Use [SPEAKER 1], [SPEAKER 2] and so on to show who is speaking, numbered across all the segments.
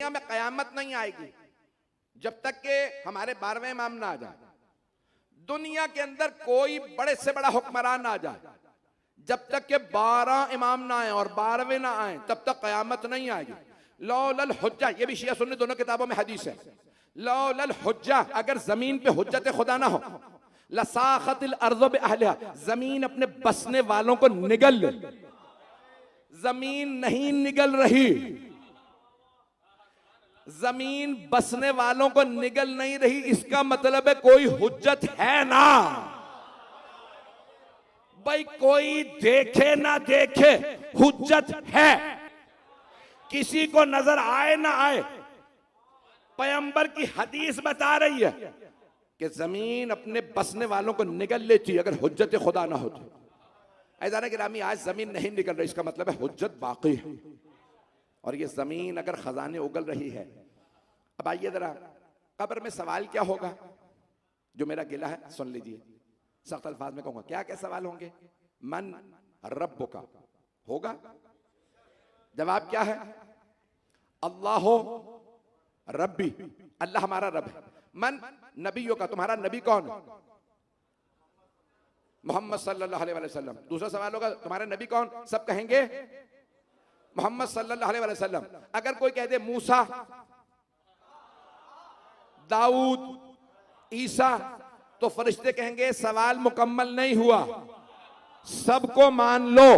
[SPEAKER 1] दुनिया में कयामत नहीं आएगी जब तक के हमारे 12वें इमाम ना आ जाए, दुनिया के अंदर कोई बड़े से बड़ा हुक्मरान ना आ जाए, जब तक के 12 इमाम ना आए और 12वें ना आए तब तक कयामत नहीं आएगी। लौलल हुज्जा, ये भी शिया सुन्नी दोनों किताबों में हदीस है, लौलल हुज्जा, अगर जमीन पे हुज्जत खुदा ना हो, लसाखतिल अर्ज़ बिअहलिहा, जमीन अपने बसने वालों को निगल ले। जमीन नहीं निगल रही, जमीन बसने वालों को निगल नहीं रही, इसका मतलब है कोई हुज्जत है ना। भाई कोई देखे ना देखे हुज्जत है, किसी को नजर आए ना आए, पैगंबर की हदीस बता रही है कि जमीन अपने बसने वालों को निगल लेती है अगर हुज्जत खुदा ना होती। ऐसा ना गिरामी, आज जमीन नहीं निकल रही, इसका मतलब है हुज्जत बाकी है। और ये जमीन अगर खजाने उगल रही है। अब आइए जरा, कब्र में सवाल क्या होगा, जो मेरा गिला है सुन लीजिए, सख्त अल्फाज में कहूंगा। क्या क्या सवाल होंगे? मन रब्बुका होगा, जवाब क्या है? अल्लाह हो रब्बी, अल्लाह हमारा रब है। मन नबियों का, तुम्हारा नबी कौन? मोहम्मद सल्लल्लाहु अलैहि वसल्लम। दूसरा सवाल होगा, तुम्हारे नबी कौन? सब कहेंगे मोहम्मद सल्लल्लाहु अलैहि वसल्लम। अगर कोई कह दे मूसा, दाऊद, ईसा, तो फरिश्ते कहेंगे सवाल मुकम्मल नहीं हुआ, सबको मान लो।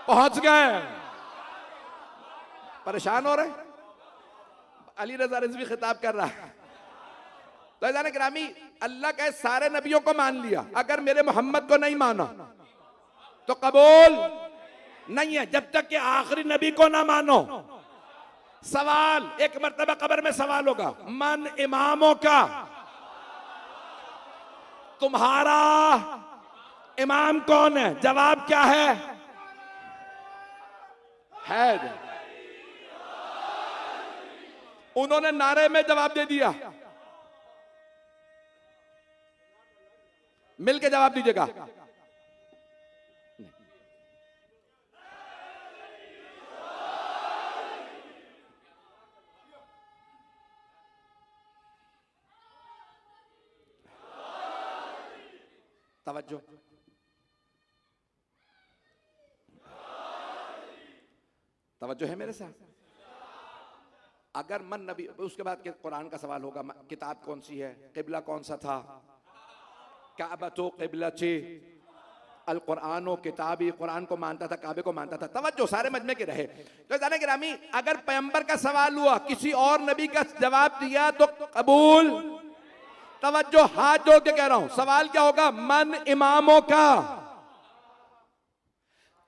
[SPEAKER 1] पहुंच गए, परेशान हो रहे। अली रजा रिजवी खिताब कर रहा है। तो जाने ग्रामी, अल्लाह के सारे नबियों को मान लिया, अगर मेरे मोहम्मद को नहीं माना तो कबूल नहीं है, जब तक कि आखिरी नबी को ना मानो। सवाल, एक मर्तबा कब्र में सवाल होगा, मन इमामों का, तुम्हारा इमाम कौन है? जवाब क्या है? उन्होंने नारे में जवाब दे दिया, मिलके जवाब दीजिएगा। तवज्जो, तवज्जो है मेरे साथ। अगर मन नबी, उसके बाद कुरान का सवाल होगा, किताब कौन सी है, किबला कौन सा था, काबतो किबलती, अल कुरानो किताबी, कुरान को मानता था, काबे को मानता था। तवज्जो, सारे मजमे के रहे। तो जाने गिरामी, अगर पैगंबर का सवाल हुआ, किसी और नबी का जवाब दिया तो कबूल। तवज्जो, हाथ जोड़ के कह रहा हूं, सवाल क्या होगा? मन इमामों का,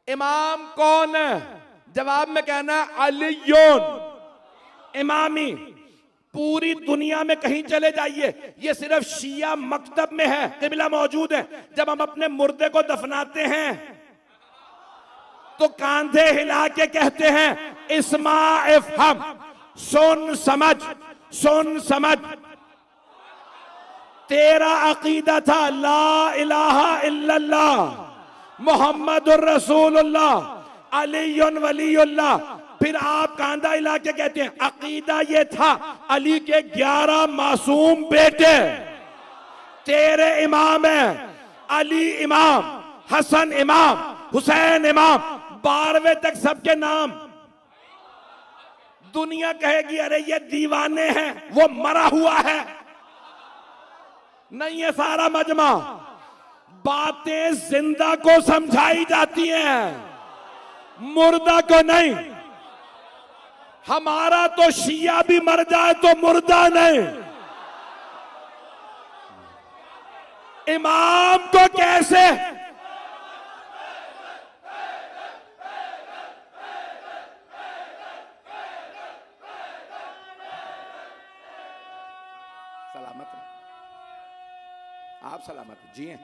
[SPEAKER 1] इमाम कौन है? जवाब में कहना अलीयुन इमामी। पूरी दुनिया में कहीं चले जाइए, ये सिर्फ शिया मकतब में है किबला मौजूद है। जब हम अपने मुर्दे को दफनाते हैं तो कांधे हिला के कहते हैं इस्मा इफ़हम, सुन समझ, सुन समझ। तेरा अकीदा था ला इलाहा इल्लल्लाह मुहम्मदुर रसूलुल्लाह अलीयुन वलीयुल्लाह, फिर आप कांधा हिला के कहते हैं अकीदा ये था अली के 11 मासूम बेटे तेरे इमाम है, अली इमाम, हसन इमाम, हुसैन इमाम, 12वें तक सबके नाम। दुनिया कहेगी अरे ये दीवाने हैं, वो मरा हुआ है। नहीं, ये सारा मजमा, बातें जिंदा को समझाई जाती हैं, मुर्दा को नहीं। हमारा तो शिया भी मर जाए तो मुर्दा नहीं। इमाम को कैसे? सलामत आप, सलामत जिए,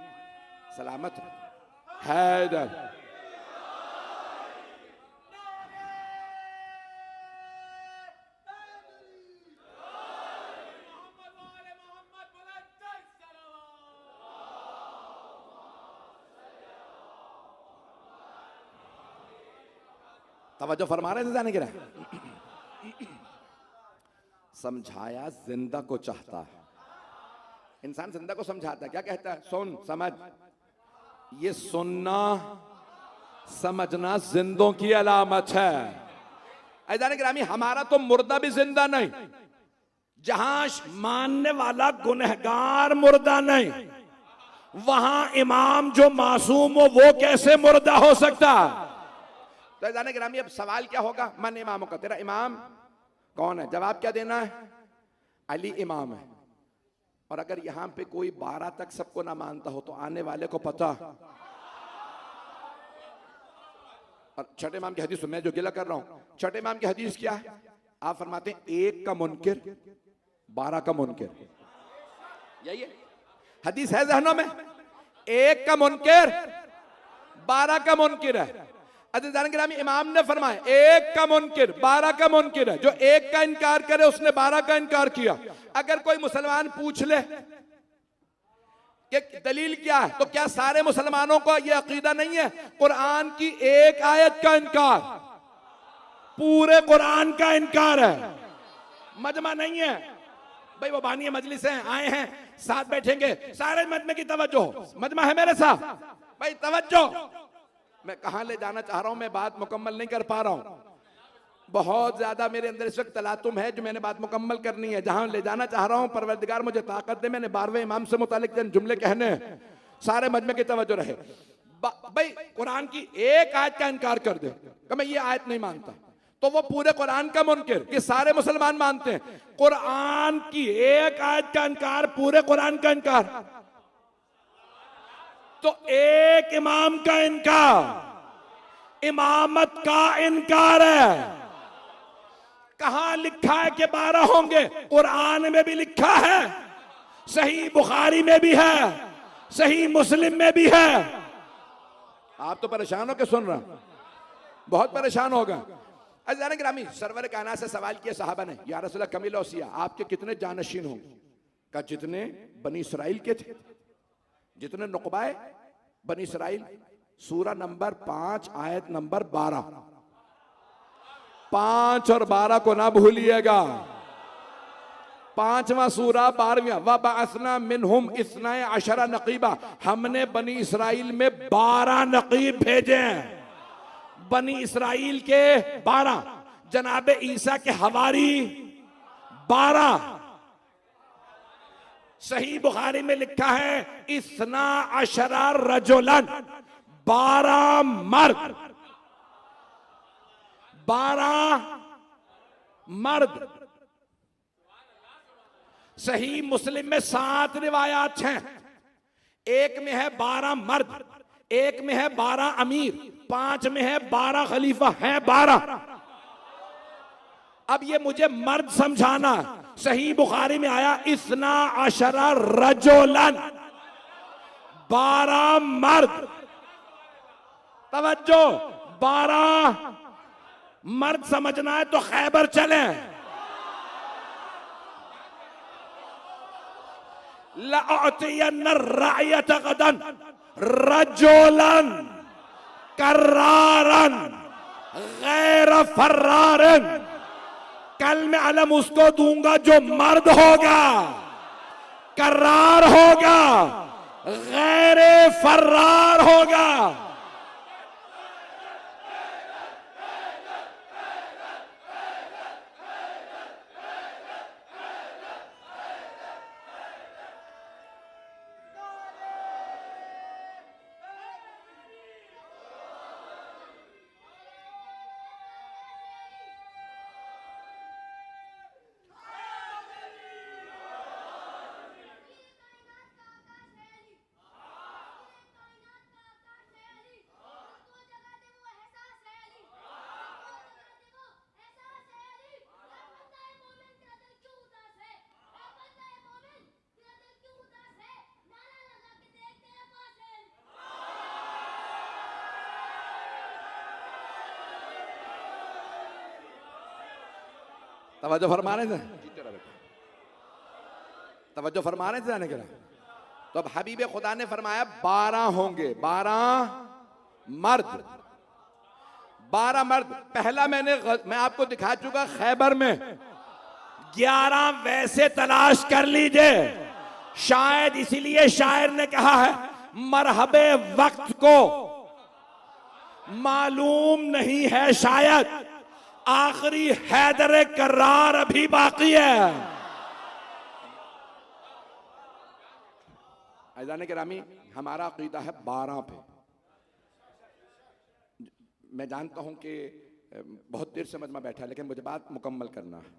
[SPEAKER 1] सलामत हैदर। तवज्जो फरमा रहे थे जाने गिरा। समझाया जिंदा को चाहता है, इंसान जिंदा को समझाता है, क्या कहता है? सुन समझ। ये सुनना समझना जिंदों की अलामत है। ऐदान गिरामी, हमारा तो मुर्दा भी जिंदा नहीं, जहां मानने वाला गुनहगार मुर्दा नहीं, वहां इमाम जो मासूम हो वो कैसे मुर्दा हो सकता? तो ऐदान गिरामी, अब सवाल क्या होगा? मन इमामों का, तेरा इमाम कौन है? जवाब क्या देना है? अली इमाम है। और अगर यहां पे कोई 12 तक सबको ना मानता हो तो आने वाले को पता। और छठे इमाम की हदीस मैं जो गिला कर रहा हूं, छठे इमाम की हदीस क्या है? आप फरमाते हैं 1 का मुनकिर 12 का मुनकिर। यही है हदीस, है जहनों में। 1 का मुनकिर 12 का मुनकिर है। अज़ीज़ान-ए-गिरामी, इमाम ने फरमाया 1 का मुनकिर 12 का मुनकिर है। जो 1 का इनकार करे उसने 12 का इनकार किया। अगर कोई मुसलमान पूछ ले कि दलील क्या है, तो क्या सारे मुसलमानों का यह अकीदा नहीं है? कुरान की एक आयत का इनकार पूरे कुरान का इनकार है। मजमा नहीं है भाई, वो बानी मजलिस हैं, आए हैं, साथ बैठेंगे, सारे मजमे की तवज्जो। मजमा है मेरे साथ भाई, तवज्जो। मैं कहां ले जाना चाह रहा हूं, मैं बात मुकम्मल नहीं कर पा रहा हूं। बहुत ज्यादा मेरे अंदर इस वक्त तलातुम है जो मैंने बात मुकम्मल करनी है। जहां ले जाना चाह रहा हूं, परवरदिगार मुझे ताकत दे। मैंने 12वें इमाम से मुतालिक जुमले कहने हैं, सारे मजमे की तवज्जो रहे। भाई कुरान की एक आयत का इनकार कर दे कि मैं ये आयत नहीं मानता, तो वो पूरे कुरान का मुनकिर। कि सारे मुसलमान मानते हैं कुरान की एक आयत का इनकार, पूरे कुरान का इनकार। तो एक इमाम का इनकार इमामत का इनकार है। कहां लिखा है कि 12 होंगे? कुरान में भी लिखा है, सही बुखारी में भी है, सही मुस्लिम में भी है। आप तो परेशान हो के सुन रहे हैं, बहुत परेशान होगा। अज़ीज़ान गिरामी, सरवर कायनात से सवाल किया सहाबा ने, या रसूल अल्लाह कमील औसिया, आपके कितने जानशीन होंगे? का जितने बनी इसराइल के थे, जितने नुकबाए बनी इसराइल। सूरा नंबर 5 आयत नंबर 12। 5 और 12 को ना भूलिएगा। 5वां सूरा 12वां। वबअसना मिनहुम इस्नाए अशरा नकीबा, हमने बनी इसराइल में 12 नकीब भेजे हैं। बनी इसराइल के 12, जनाबे ईसा के हवारी 12। सही बुखारी में लिखा है इस्ना अशरा रजुलन, 12 मर्द, 12 मर्द। सही मुस्लिम में 7 रिवायात हैं। एक में है 12 मर्द, एक में है 12 अमीर, 5 में है 12 खलीफा, है 12। अब ये मुझे मर्द समझाना। सही बुखारी में आया इस्ना अशरा रजुलन, 12 मर्द। तवज्जो, 12 मर्द समझना है तो खैबर चले। लअतियन्न रायत गदन रजुलन कर्रारन गैर फर्रारन, कल मैं अलम उसको दूंगा जो मर्द होगा, कर्रार होगा, गैर फर्रार होगा। तवज्जो फरमा रहे थे, तवज्जो फरमा रहे थे जाने के लिए। तो अब हबीब खुदा ने फरमाया 12 होंगे, 12 मर्द, 12 मर्द। पहला मैं आपको दिखा चुका खैबर में, 11 वैसे तलाश कर लीजिए। शायद इसीलिए शायर ने कहा है, मरहबे वक्त को मालूम नहीं है शायद, आखिरी हैदर करार अभी बाकी है। अज़ान गिरामी, हमारा अकीदा है 12 पे। मैं जानता हूं कि बहुत देर से मजमा बैठा है, लेकिन मुझे बात मुकम्मल करना है।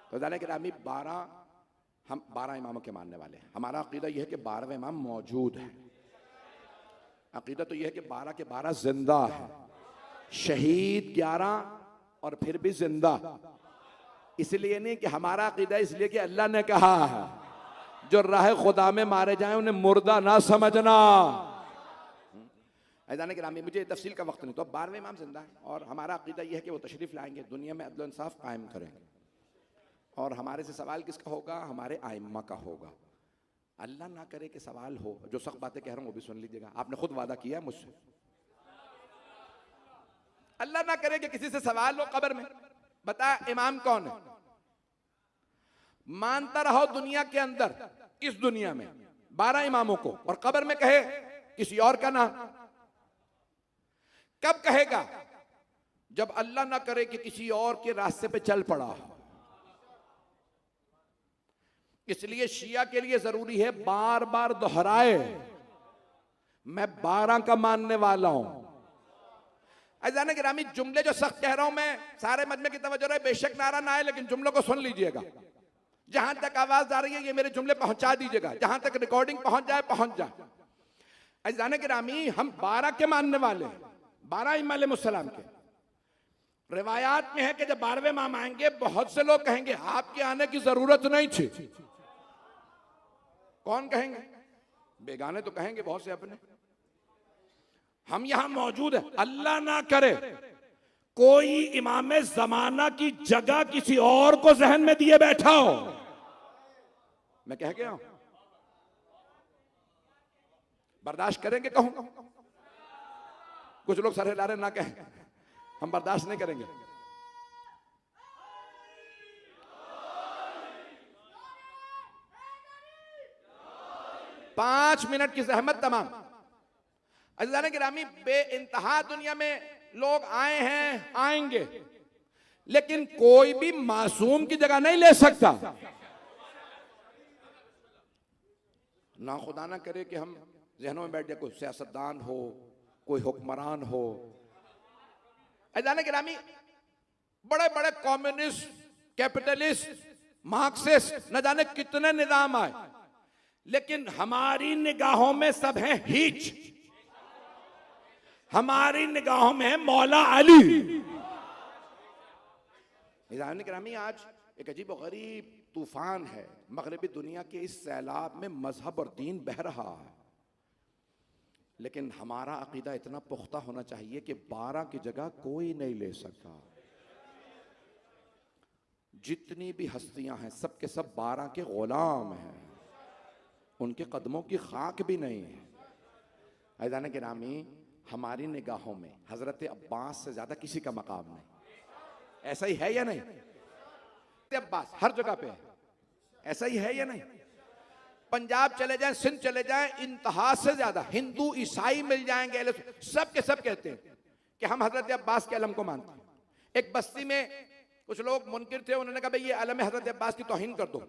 [SPEAKER 1] तो अज़ान गिरामी, 12 हम 12 इमामों के मानने वाले हैं। हमारा अकीदा यह है कि 12वें इमाम मौजूद है। अकीदा तो यह है कि 12 के 12 जिंदा है, शहीद 11 और फिर भी जिंदा। इसलिए नहीं कि हमारा अकीदा, इसलिए कि अल्लाह ने कहा है जो राह खुदा में मारे जाएं उन्हें मुर्दा ना समझना। ऐज़ान गिरामी, मुझे तफसील का वक्त नहीं, तो 12वें इमाम जिंदा है और हमारा अकीदा यह है कि वो तशरीफ लाएंगे, दुनिया में अदल इंसाफ कायम करेंगे। और हमारे से सवाल किसका होगा? हमारे आइम्मा का होगा। अल्लाह ना करे कि सवाल हो, जो सख्त बातें कह रहा हूं वो भी सुन लीजिएगा। आपने खुद वादा किया मुझसे, अल्लाह ना करे कि किसी से सवाल हो कब्र में, बता इमाम कौन है? मानता रहो दुनिया के अंदर, इस दुनिया में 12 इमामों को, और कब्र में कहे किसी और का नाम। कब कहेगा? जब अल्लाह ना करे कि किसी और के रास्ते पे चल पड़ा। इसलिए शिया के लिए जरूरी है बार बार दोहराए, मैं 12 का मानने वाला हूं। अज़ान गिरामी, जुमले जो सख्त कह रहा हूं मैं, सारे मजमे की तवज्जो रहे, बेशक नारा ना आए, लेकिन जुमलों को सुन लीजिएगा। जहां तक आवाज आ रही है ये मेरे जुमले पहुंचा दीजिएगा, जहां तक रिकॉर्डिंग पहुंच जाए पहुंच जाए। अज़ान गिरामी, हम 12 के मानने वाले हैं, 12 इमाम अलैहिस्सलाम के। रिवायात में है कि जब 12वें इमाम आएंगे, बहुत से लोग कहेंगे आपके आने की जरूरत नहीं थी। कौन कहेंगे? बेगाने तो कहेंगे बहुत से अपने। हम यहां मौजूद है, अल्लाह ना करे कोई इमाम जमाना की जगह किसी और को जहन में दिए बैठा हो। मैं कह गया हूं, बर्दाश्त करेंगे? कहूं कुछ लोग सर हिला रहे, ना कहें, हम बर्दाश्त नहीं करेंगे। पांच मिनट की जहमत तमाम। अज़ीज़ान गिरामी, बेइंतहा दुनिया में लोग आए हैं, आएंगे, लेकिन कोई भी मासूम की जगह नहीं ले सकता। ना खुदा ना करे कि हम जहनों में बैठ जाए कोई सियासतदान हो, कोई हुक्मरान हो। अज़ीज़ान गिरामी, बड़े बड़े कम्युनिस्ट, कैपिटलिस्ट, मार्क्सिस्ट, न जाने कितने निजाम आए, लेकिन हमारी निगाहों में सब हैं हीच। हमारी निगाहों में है मौला अली। अज़ीज़ान गिरामी, आज एक अजीब और गरीब तूफान है मगरबी दुनिया के। इस सैलाब में मजहब और दीन बह रहा है, लेकिन हमारा अकीदा इतना पुख्ता होना चाहिए कि 12 की जगह कोई नहीं ले सकता। जितनी भी हस्तियां हैं सब के सब 12 के गुलाम हैं, उनके कदमों की खाक भी नहीं है। अज़ीज़ान गिरामी, हमारी निगाहों में हजरत अब्बास से ज्यादा किसी का मकाम नहीं। ऐसा ही है या नहीं? अब्बास हर जगह पे है, ऐसा ही है या नहीं? पंजाब चले जाएं, सिंध चले जाएं, इंतहा से ज्यादा हिंदू ईसाई मिल जाएंगे, सब के सब कहते हैं कि हम हजरत अब्बास के अलम को मानते हैं। एक बस्ती में कुछ लोग मुनकिर थे, उन्होंने कहा भाई ये अलम हजरत अब्बास की तौहीन कर दो।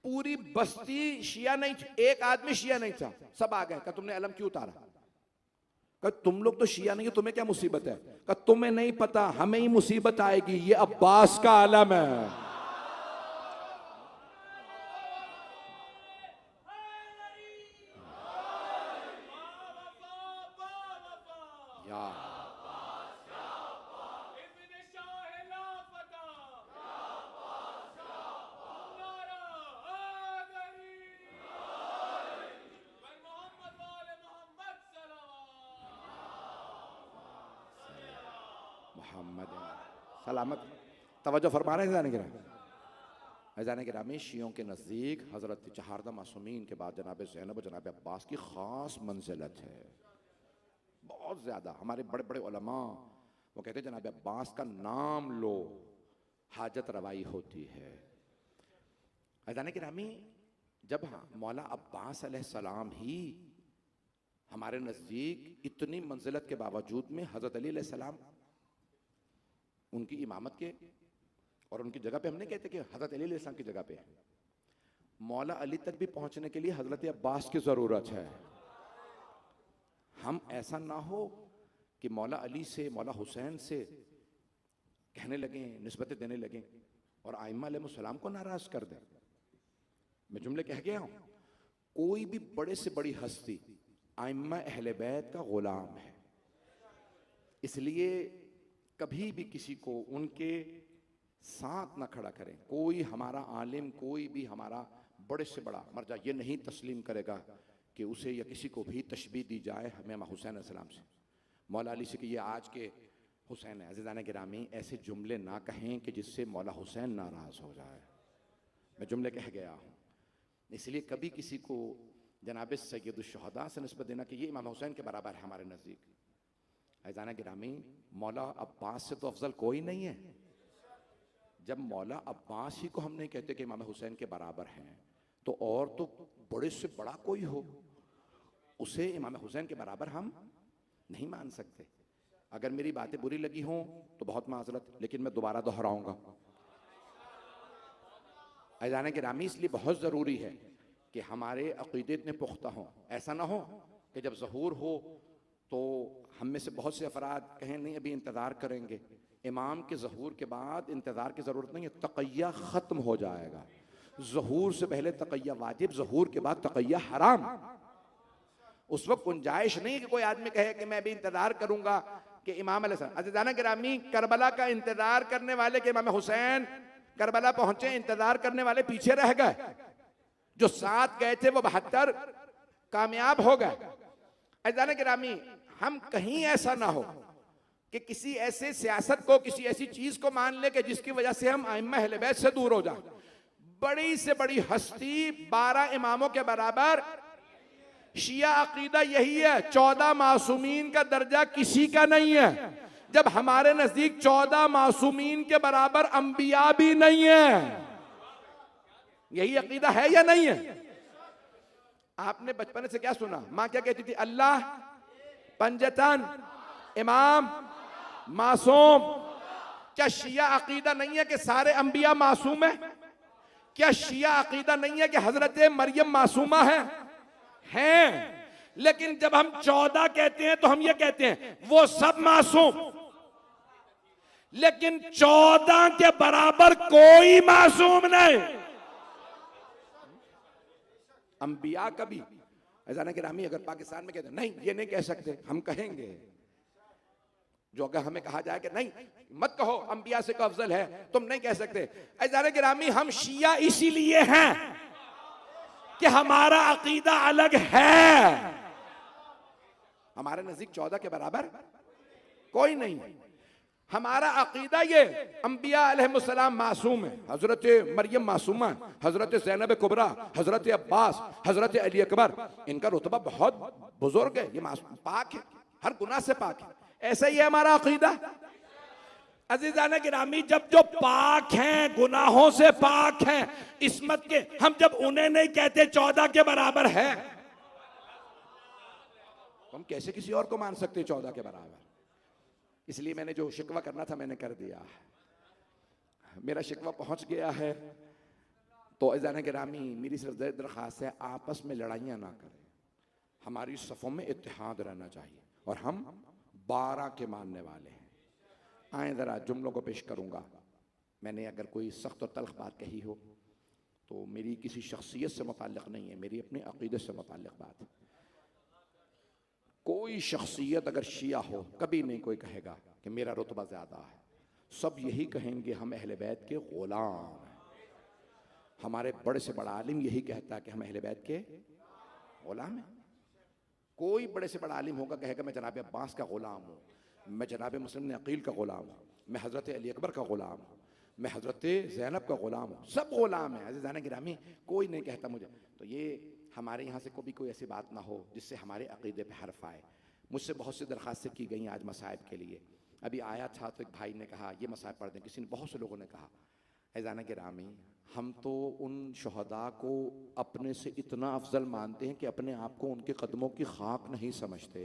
[SPEAKER 1] पूरी बस्ती शिया नहीं थी, एक आदमी शिया नहीं था, सब आ गए। कहा तुमने अलम क्यों उतारा? कहा तुम लोग तो शिया नहीं हो, तुम्हें क्या मुसीबत है? कहा तुम्हें नहीं पता, हमें ही मुसीबत आएगी, ये अब्बास का अलम है। सलामत तवज्जो फरमा रहे हैं अज़ान गिरामी। शियों के नज़दीक हज़रत चहारदा मासूमीन के बाद जनाब ज़ैनब जनाब अब्बास की ख़ास मंजिलत है। बहुत ज़्यादा। हमारे बड़े बड़े उलमा वो कहते हैं जनाब अब्बास का नाम लो हाजत रवाई होती है। अज़ान गिरामी, जब मौला अब्बास अलैहिस्सलाम ही हमारे नज़दीक इतनी मंजिलत के बावजूद में हज़रत अली अलैहिस्सलाम उनकी इमामत के और उनकी जगह पे, हम नहीं कहते कि हज़रत अली अलैहिस्सलाम की जगह पे है, मौला अली तक भी पहुंचने के लिए हज़रत अब्बास की ज़रूरत है। हम ऐसा ना हो कि मौला अली से, मौला हुसैन से कहने लगें, निस्बतें देने लगें और आइम्मा अलैहिस्सलाम को नाराज़ कर दें। मैं जुमले कह गया हूं, कोई भी बड़े से बड़ी हस्ती आइम्मा अहले बैत का गुलाम है। इसलिए कभी भी किसी को उनके साथ ना खड़ा करें। कोई हमारा आलिम, कोई भी हमारा बड़े से बड़ा मर्जा ये नहीं तस्लीम करेगा कि उसे या किसी को भी तशबीह दी जाए इमाम हुसैन अलैहिस्सलाम से, मौला अली से कि ये आज के हुसैन है। अज़ीज़ान गिरामी, ऐसे जुमले ना कहें कि जिससे मौला हुसैन नाराज़ हो जाए। मैं जुमले कह गया हूँ। इसलिए कभी किसी को जनाब सैयदुश्शुहदा से निस्बत देना कि ये इमाम हुसैन के बराबर है हमारे नज़दीक, अज़ीज़ान गिरामी, मौला अब्बास से तो अफजल कोई नहीं है। जब मौला अब्बास ही को हम नहीं कहते कि इमाम हुसैन के बराबर हैं, तो और तो बड़े से बड़ा कोई हो उसे इमाम हुसैन के बराबर हम नहीं मान सकते। अगर मेरी बातें बुरी लगी हों तो बहुत माजरत, लेकिन मैं दोबारा दोहराऊंगा। अज़ीज़ान गिरामी, इसलिए बहुत ज़रूरी है कि हमारे अक़ीदे इतने पुख्ता हों। ऐसा ना हो कि जब ज़हूर हो तो हम में से बहुत से अफराद कहें नहीं अभी इंतज़ार करेंगे। इमाम के ज़हूर के बाद इंतज़ार की ज़रूरत नहीं है, तक़य्या ख़त्म हो जाएगा। ज़हूर से पहले तक़य्या वाजिब, ज़हूर के बाद तक़य्या हराम। उस वक्त गुंजाइश नहीं कि कोई आदमी कहे कि मैं अभी इंतज़ार करूंगा कि इमाम अलैहिस्सलाम। अज़ीज़ान गिरामी, करबला का इंतज़ार करने वाले के इमाम हुसैन करबला पहुंचे, इंतज़ार करने वाले पीछे रह गए। जो साथ गए थे वो 72 कामयाब हो गए। अज़ीज़ान गिरामी, हम कहीं ऐसा ना हो कि किसी ऐसे सियासत को, किसी ऐसी चीज को मान ले कि जिसकी वजह से हम आइम्मा अहले बैत से दूर हो जाए। बड़ी से बड़ी हस्ती 12 इमामों के बराबर, शिया अकीदा यही है, 14 मासूमीन का दर्जा किसी का नहीं है। जब हमारे नजदीक 14 मासूमीन के बराबर अंबिया भी नहीं है। यही अकीदा है या नहीं है? आपने बचपन से क्या सुना? माँ क्या कहती थी? अल्लाह, पंजतन, इमाम, मासूम। क्या शिया अकीदा नहीं है कि सारे अंबिया मासूम है? क्या शिया अकीदा नहीं है कि हजरत मरियम मासूमा हैं? लेकिन जब हम 14 कहते हैं तो हम ये कहते हैं वो सब मासूम, लेकिन 14 के बराबर कोई मासूम नहीं। अंबिया कभी, अज़ीज़ान गिरामी, अगर पाकिस्तान में कहते हैं नहीं ये नहीं कह सकते, हम कहेंगे। जो अगर हमें कहा जाए कि नहीं मत कहो अंबिया से का अफजल है, तुम नहीं कह सकते। अज़ीज़ान गिरामी, हम शिया इसीलिए हैं कि हमारा अकीदा अलग है। हमारे नजदीक 14 के बराबर कोई नहीं। हमारा अकीदा ये, अंबिया अलैहिस्सलाम मासूम है, हजरत मरियम मासूमा है, हजरत ज़ैनब कुबरा, हजरत अब्बास, हजरत अली अकबर, इनका रुतबा बहुत बुजुर्ग है, ये मासूम पाक है, हर गुनाह से पाक है। ऐसा ही है हमारा अकीदा। अज़ीज़ान गिरामी, जब जो पाक हैं, गुनाहों से पाक हैं, इस्मत के, हम जब उन्हें नहीं कहते 14 के बराबर है, तो हम कैसे किसी और को मान सकते 14 के बराबर? इसलिए मैंने जो शिकवा करना था मैंने कर दिया, मेरा शिकवा पहुंच गया है। तो अज़ीज़ान गिरामी, मेरी सिर्फ दरख्वास्त है, आपस में लड़ाइयाँ ना करें, हमारी सफ़ों में इत्तेहाद रहना चाहिए। और हम 12 के मानने वाले हैं। आए ज़रा जुमलों को पेश करूँगा। मैंने अगर कोई सख्त और तल्ख बात कही हो तो मेरी किसी शख्सियत से मुताल्लिक़ नहीं है, मेरी अपने अक़ीदे से मुताल्लिक़ बात है। कोई शख्सियत अगर शिया हो, कभी नहीं कोई कहेगा कि मेरा रुतबा ज़्यादा है। सब यही कहेंगे हम अहले बैत के ग़ुलाम हैं। हमारे बड़े से बड़ा आलिम यही कहता है कि हम अहले बैत के ग़ुलाम हैं। कोई बड़े से बड़ा आलिम होगा कहेगा मैं जनाब अब्बास का ग़ुलाम हूँ, मैं जनाब मुस्लिम ने अकील का ग़ुलाम हूँ, मैं हज़रत अली अकबर का ग़ुलाम हूँ, मैं हज़रत ज़ैनब का ग़ुलाम हूँ। सब ग़ुलाम है। अज़ीज़ान गिरामी, कोई नहीं कहता मुझे। तो ये हमारे यहाँ से कभी कोई ऐसी बात ना हो जिससे हमारे अक़ीदे पे हर्फ आए। मुझसे बहुत सी दरखास्तें की गई आज मसाइब के लिए। अभी आया था तो एक भाई ने कहा ये मसाइब पढ़ दें, किसी ने, बहुत से लोगों ने कहा ऐज़ान गिरामी, हम तो उन शहदा को अपने से इतना अफजल मानते हैं कि अपने आप को उनके कदमों की खाक नहीं समझते,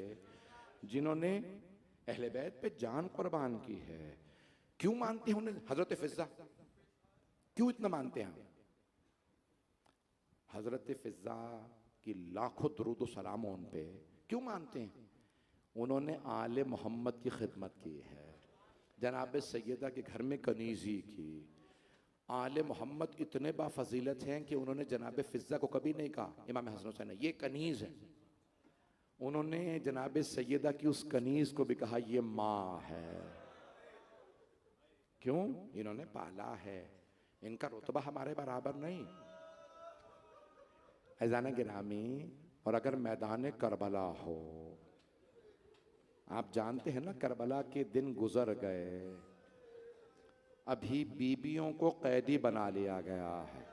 [SPEAKER 1] जिन्होंने अहले बैत पे जान कुर्बान की है। क्यों मानते हैं उन्हें? हजरत फिजा क्यों इतना मानते हैं? हजरत फिजा की लाखों दुरूद सलाम उन पे क्यों मानते हैं? उन्होंने आले मोहम्मद की खिदमत की है, जनाब सैयदा के घर में कनीज़ी की। आले मोहम्मद इतने बाफजीलत हैं कि उन्होंने जनाब फिजा को कभी नहीं कहा इमाम हसन हुसैन ये कनीज़ है। उन्होंने जनाब सैयदा की उस कनीज़ को भी कहा ये माँ है। क्यों? इन्होंने पाला है, इनका रुतबा हमारे बराबर नहीं। ऐज़ान गिरामी, और अगर मैदान करबला हो, आप जानते हैं ना करबला के दिन गुजर गए, अभी बीबियों को कैदी बना लिया गया है।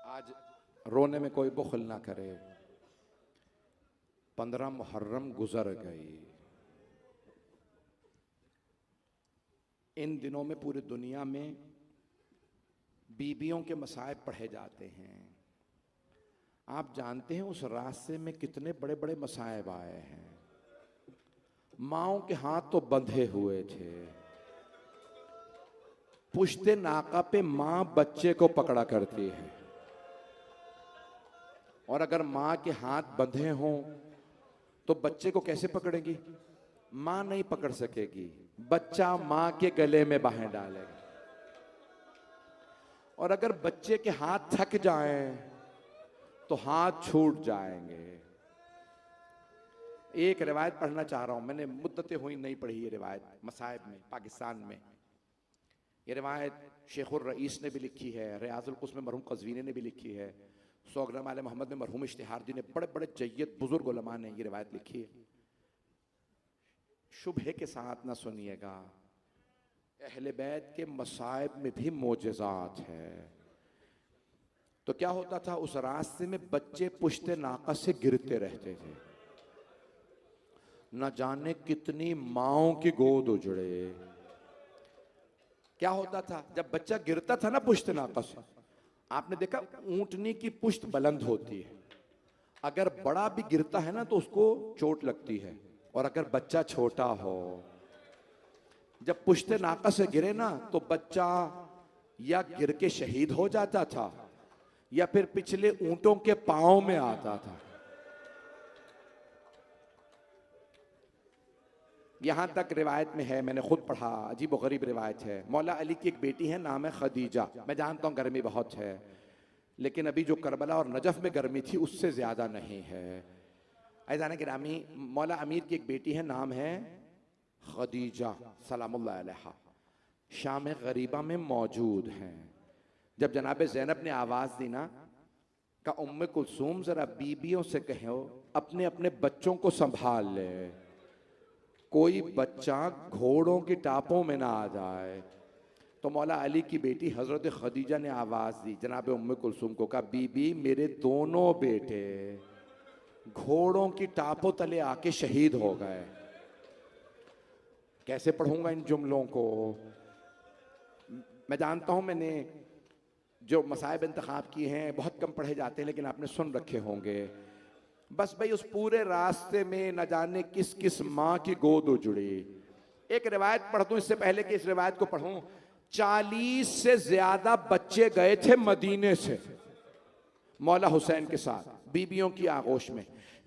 [SPEAKER 1] आज रोने में कोई बुखल ना करे, 15 मुहर्रम गुजर गई। इन दिनों में पूरी दुनिया में बीबियों के मसाइब पढ़े जाते हैं। आप जानते हैं उस रास्ते में कितने बड़े बड़े मसाइब आए हैं। माओं के हाथ तो बंधे हुए थे, पुश्ते नाका पे मां बच्चे को पकड़ा करती है, और अगर मां के हाथ बंधे हों तो बच्चे को कैसे पकड़ेगी? मां नहीं पकड़ सकेगी, बच्चा मां के गले में बाहें डालेगा। और अगर बच्चे के हाथ थक जाएं तो हाथ छूट जाएंगे। एक रिवायत पढ़ना चाह रहा हूं, मैंने मुद्दतें हुई नहीं पढ़ी ये रिवायत मसाइब में पाकिस्तान में। ये रिवायत शेखुर रईस ने भी लिखी है, रियाजुल कुस में मरहूम कज़वीनी ने भी लिखी है, सोगनामा आले मोहम्मद में मरहूम इश्तिहारदी ने, बड़े बड़े जय्यद बुजुर्ग उलमा ने ये रिवायत लिखी है। शुभे के साथ ना सुनिएगा, अहले बैत के मसाइब में भी मोजज़ात है। तो क्या होता था, उस रास्ते में बच्चे पुश्ते नाका से गिरते रहते थे, न जाने कितनी माओं की गोद उजड़े। क्या होता था, जब बच्चा गिरता था ना पुश्ते नाका से, आपने देखा ऊंटनी की पुश्त बुलंद होती है, अगर बड़ा भी गिरता है ना तो उसको चोट लगती है, और अगर बच्चा छोटा हो, जब पुश्ते नाका से गिरे ना तो बच्चा या गिर के शहीद हो जाता था या फिर पिछले ऊंटों के पांव में आता था। यहां तक रिवायत में है, मैंने खुद पढ़ा, अजीब व गरीब रिवायत है। मौला अली की एक बेटी है, नाम है खदीजा। मैं जानता हूं गर्मी बहुत है, लेकिन अभी जो करबला और नजफ में गर्मी थी उससे ज्यादा नहीं है। ऐज़ान गिरामी, मौला अमीर की एक बेटी है, नाम है खदीजा सलामुल्लाह अलैहा, शाम गरीबा में मौजूद हैं। जब जनाब ज़ैनब ने आवाज दी ना, का उम्मे कुलसूम जरा बीबियों से कहो अपने अपने बच्चों को संभाल ले, कोई बच्चा घोड़ों की टापों में ना आ जाए। तो मौला अली की बेटी हजरत खदीजा ने आवाज दी जनाब उम्मे कुलसूम को, कहा बीबी मेरे दोनों बेटे घोड़ों की टापों तले आके शहीद हो गए। कैसे पढ़ूंगा इन जुमलों को? मैं जानता हूं मैंने जो मसाइब इंतखाब किए हैं बहुत कम पढ़े जाते हैं, लेकिन आपने सुन रखे होंगे। बस भाई उस पूरे रास्ते में न जाने किस किस माँ की गोद उजड़ी। एक रिवायत पढ़ दूं इससे पहले कि इस रिवायत को पढ़ूं। 40 से ज्यादा बच्चे गए थे मदीने से मौला हुसैन के साथ बीबियों की आगोश में।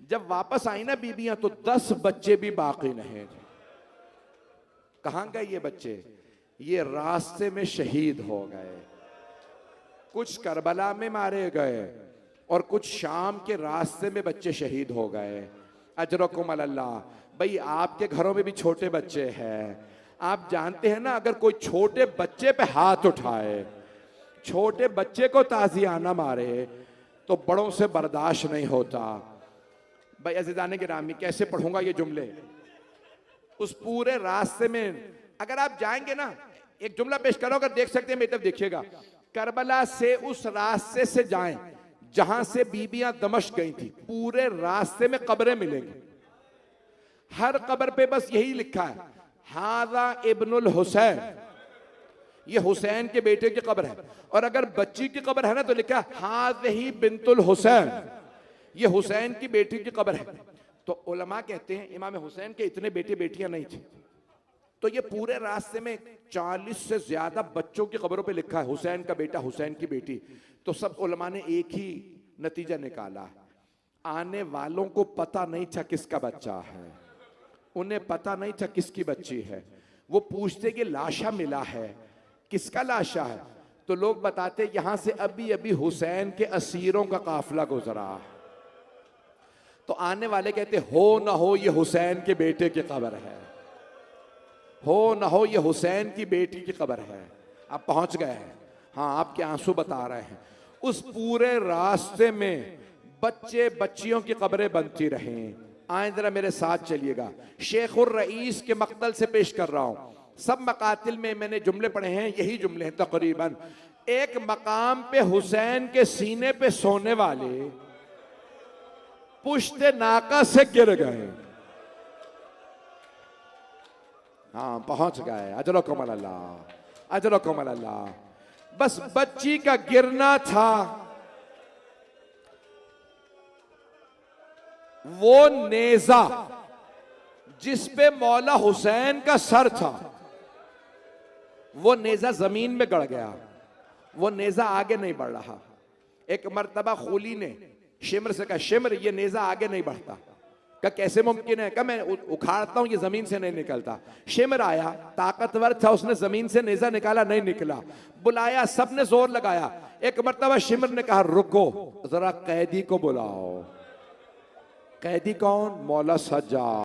[SPEAKER 1] जब वापस आई ना बीबियां तो 10 बच्चे भी बाकी नहीं थे। कहां गए ये बच्चे? ये रास्ते में शहीद हो गए। कुछ करबला में मारे गए और कुछ शाम के रास्ते में बच्चे शहीद हो गए। अजरकुम अल्लाह। भाई आपके घरों में भी छोटे बच्चे हैं, आप जानते हैं ना, अगर कोई छोटे बच्चे पे हाथ उठाए, छोटे बच्चे को ताजियाना मारे तो बड़ों से बर्दाश्त नहीं होता। भाई अज़ीज़ान गिरामी, कैसे पढ़ूंगा ये जुमले? उस पूरे रास्ते में अगर आप जाएंगे ना, एक जुमला पेश करो, अगर देख सकते हैं मेरी तरफ देखिएगा। करबला से उस रास्ते से जाएं जहां से बीबियां दमश्क गई थी, पूरे रास्ते में कब्रें मिलेंगी। हर कब्र पे बस यही लिखा है, हाजा इब्नुल हुसैन, ये हुसैन के बेटे की कब्र है। और अगर बच्ची की कब्र है ना तो लिखा हाज़िही बिन्तुल हुसैन, ये हुसैन की बेटी की कब्र है। तो उलमा कहते हैं इमाम हुसैन के इतने बेटे बेटियां नहीं थी, तो ये पूरे रास्ते में 40 से ज्यादा बच्चों की कब्रों पे लिखा है हुसैन का बेटा, हुसैन की बेटी। तो सब उलमा ने एक ही नतीजा निकाला, आने वालों को पता नहीं था किसका बच्चा है, उन्हें पता नहीं था किसकी बच्ची है। वो पूछते कि लाशा मिला है, किसका लाशा है? तो लोग बताते यहां से अभी अभी हुसैन के असीरों का काफिला गुजरा। तो आने वाले कहते हो ना हो ये हुसैन के बेटे की कब्र है, हो ना हो ये हुसैन की बेटी की कब्र है। आप पहुंच गए हैं, हाँ आपके आंसू बता रहे हैं। उस पूरे रास्ते में बच्चे बच्चियों की कब्रें बनती रहें। आए जरा मेरे साथ चलिएगा, शेखुर रईस के मक्तल से पेश कर रहा हूं। सब मकातिल में मैंने जुमले पढ़े हैं, यही जुमले हैं तकरीबन। एक मकाम पे हुसैन के सीने पे सोने वाले पुश्ते नाका से गिर गए। हाँ पहुंच गए, अजरकुम अल्लाह, अजरकुम अल्लाह। बस बच्ची का गिरना था, वो नेजा जिस पे मौला हुसैन का सर था, वो नेजा जमीन में गड़ गया, वो नेजा आगे नहीं बढ़ रहा। एक मर्तबा खूली ने शिमर से कहा, शिमर ये नेजा आगे नहीं बढ़ता। कहा कैसे मुमकिन है? कहा मैं उखाड़ता हूं ये जमीन से नहीं निकलता। शिमर आया, ताकतवर था, उसने जमीन से नेजा निकाला, नहीं निकला। बुलाया, सबने जोर लगाया। एक मर्तबा शिमर ने कहा रुको जरा कैदी को बुलाओ। कैदी कौन? मौला सज्जाद।